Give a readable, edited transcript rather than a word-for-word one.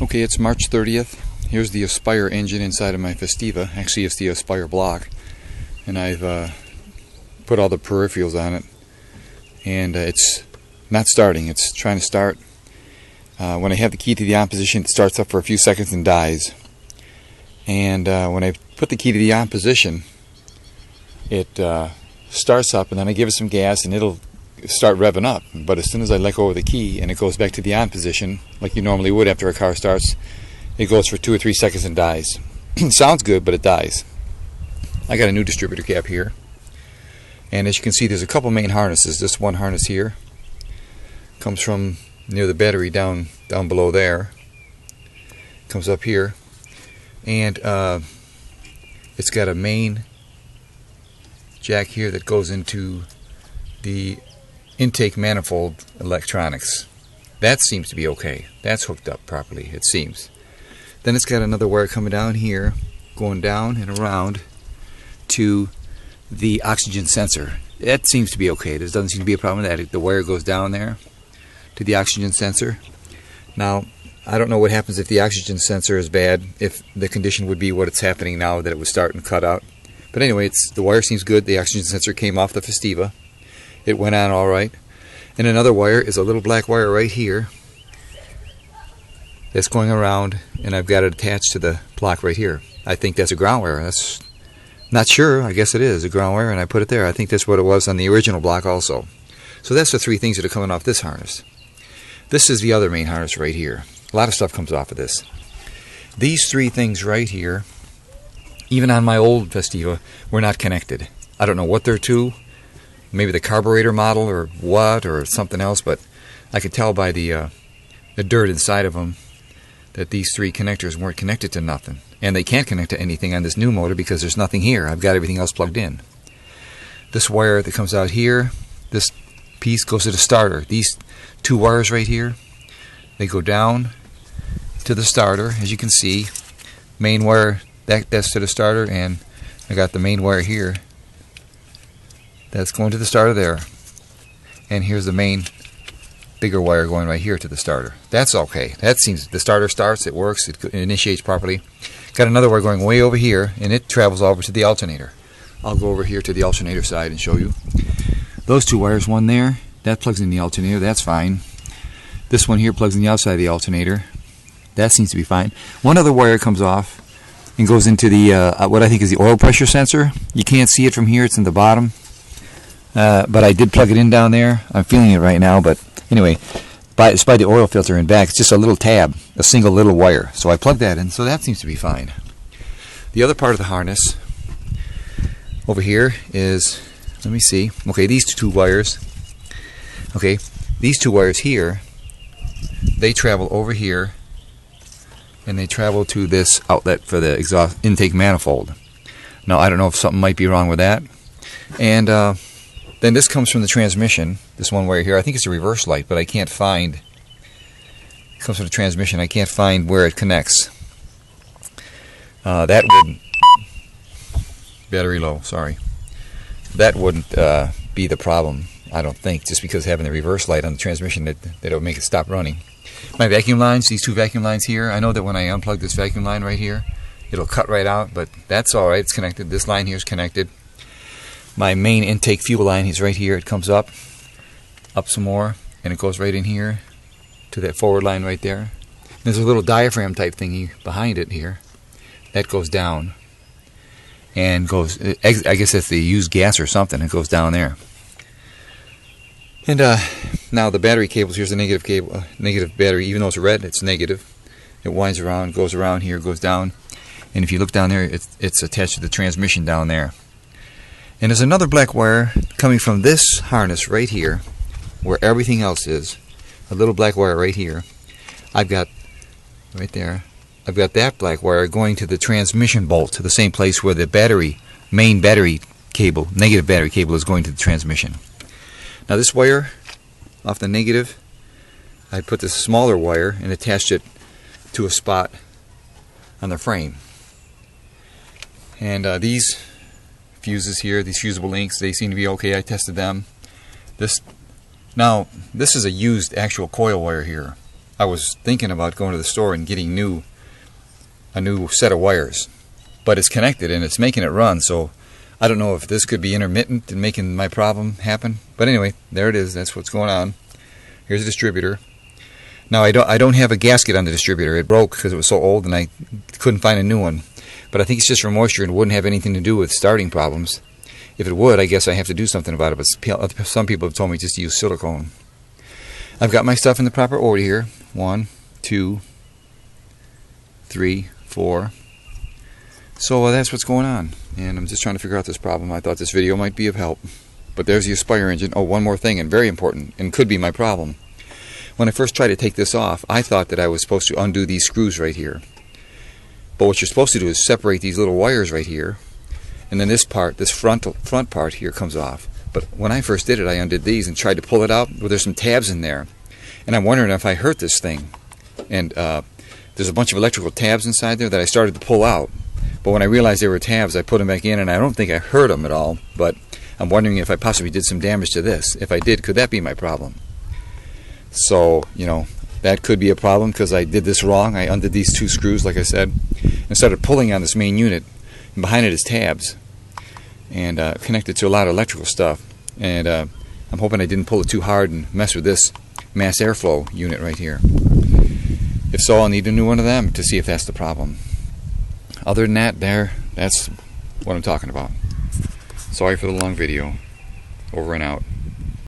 Okay, it's March 30th. Here's the Aspire engine inside of my Festiva. Actually, it's the Aspire block. And I've put all the peripherals on it. And it's not starting. It's trying to start. When I have the key to the on position, it starts up for a few seconds and dies. And when I put the key to the on position, it starts up, and then I give it some gas, and it'll start revving up. But as soon as I let go of the key and it goes back to the on position, like you normally would after a car starts, it goes for 2 or 3 seconds and dies. Sounds good, but it dies. I got a new distributor cap here, and as you can see, there's a couple main harnesses. This one harness here comes from near the battery down below there, comes up here, and it's got a main jack here that goes into the intake manifold electronics. That seems to be okay. That's hooked up properly, it seems. Then it's got another wire coming down here, going down and around to the oxygen sensor. That seems to be okay. There doesn't seem to be a problem with that. The wire goes down there to the oxygen sensor. Now, I don't know what happens if the oxygen sensor is bad, if the condition would be what it's happening now, that it would start and cut out. But anyway, the wire seems good. The oxygen sensor came off the Festiva. It went on all right. And another wire is a little black wire right here that's going around, and I've got it attached to the block right here. I think that's a ground wire. That's not sure. I guess it is a ground wire, and I put it there. I think that's what it was on the original block also. So that's the 3 things that are coming off this harness. This is the other main harness right here. A lot of stuff comes off of this. These 3 things right here, even on my old Festiva, were not connected. I don't know what they're to. Maybe the carburetor model or what, or something else, but I could tell by the dirt inside of them that these 3 connectors weren't connected to nothing. And they can't connect to anything on this new motor because there's nothing here. I've got everything else plugged in. This wire that comes out here, this piece goes to the starter. These 2 wires right here, they go down to the starter, as you can see. Main wire, that's to the starter, and I got the main wire here. That's going to the starter there. And here's the main bigger wire going right here to the starter. That's okay. That seems, the starter starts, it works, it initiates properly. Got another wire going way over here, and it travels over to the alternator. I'll go over here to the alternator side and show you. Those 2 wires, one there, that plugs in the alternator, that's fine. This one here plugs in the outside of the alternator. That seems to be fine. One other wire comes off and goes into the what I think is the oil pressure sensor. You can't see it from here, it's in the bottom. But I did plug it in down there. I'm feeling it right now, but anyway, it's by the oil filter in back. It's just a little tab, a single little wire. So I plugged that in, so that seems to be fine. The other part of the harness over here is, let me see, okay, these 2 wires. Okay, these 2 wires here, they travel over here, and they travel to this outlet for the exhaust intake manifold. Now, I don't know if something might be wrong with that. And then this comes from the transmission, this one wire here. I think it's a reverse light, but I can't find, it comes from the transmission. I can't find where it connects. That wouldn't, battery low, sorry. That wouldn't be the problem, I don't think, just because having the reverse light on the transmission that it would make it stop running. My vacuum lines, these 2 vacuum lines here, I know that when I unplug this vacuum line right here, it'll cut right out, but that's alright, it's connected. This line here is connected. My main intake fuel line is right here. It comes up some more, and it goes right in here to that forward line right there. There's a little diaphragm type thingy behind it here that goes down and goes, I guess that's the used gas or something. It goes down there. And now the battery cables, here's the negative cable, negative battery. Even though it's red, it's negative. It winds around, goes around here, goes down, and if you look down there, it's attached to the transmission down there. And there's another black wire coming from this harness right here, where everything else is. A little black wire right here. I've got, right there, I've got that black wire going to the transmission bolt, to the same place where the battery, main battery cable, negative battery cable, is going to the transmission. Now this wire, off the negative, I put this smaller wire and attached it to a spot on the frame. And these fuses here, these fusible links, they seem to be okay. I tested them. This is a used actual coil wire here. I was thinking about going to the store and getting a new set of wires, but it's connected and it's making it run, so I don't know if this could be intermittent and making my problem happen. But anyway, there it is. That's what's going on. Here's a distributor. Now I don't have a gasket on the distributor. It broke because it was so old and I couldn't find a new one. But I think it's just for moisture and wouldn't have anything to do with starting problems. If it would, I guess I have to do something about it. But some people have told me just to use silicone. I've got my stuff in the proper order here. 1, 2, 3, 4. So that's what's going on. And I'm just trying to figure out this problem. I thought this video might be of help. But there's the Aspire engine. Oh, one more thing, and very important, and could be my problem. When I first tried to take this off, I thought that I was supposed to undo these screws right here. But what you're supposed to do is separate these little wires right here, and then this part, this front part here comes off. But when I first did it, I undid these and tried to pull it out. Well, there's some tabs in there, and I'm wondering if I hurt this thing. And there's a bunch of electrical tabs inside there that I started to pull out. But when I realized they were tabs, I put them back in, and I don't think I hurt them at all. But I'm wondering if I possibly did some damage to this. If I did, could that be my problem? So, that could be a problem because I did this wrong. I undid these 2 screws, like I said, and started pulling on this main unit. And behind it is tabs, and connected to a lot of electrical stuff. And I'm hoping I didn't pull it too hard and mess with this mass airflow unit right here. If so, I'll need a new one of them to see if that's the problem. Other than that, that's what I'm talking about. Sorry for the long video. Over and out.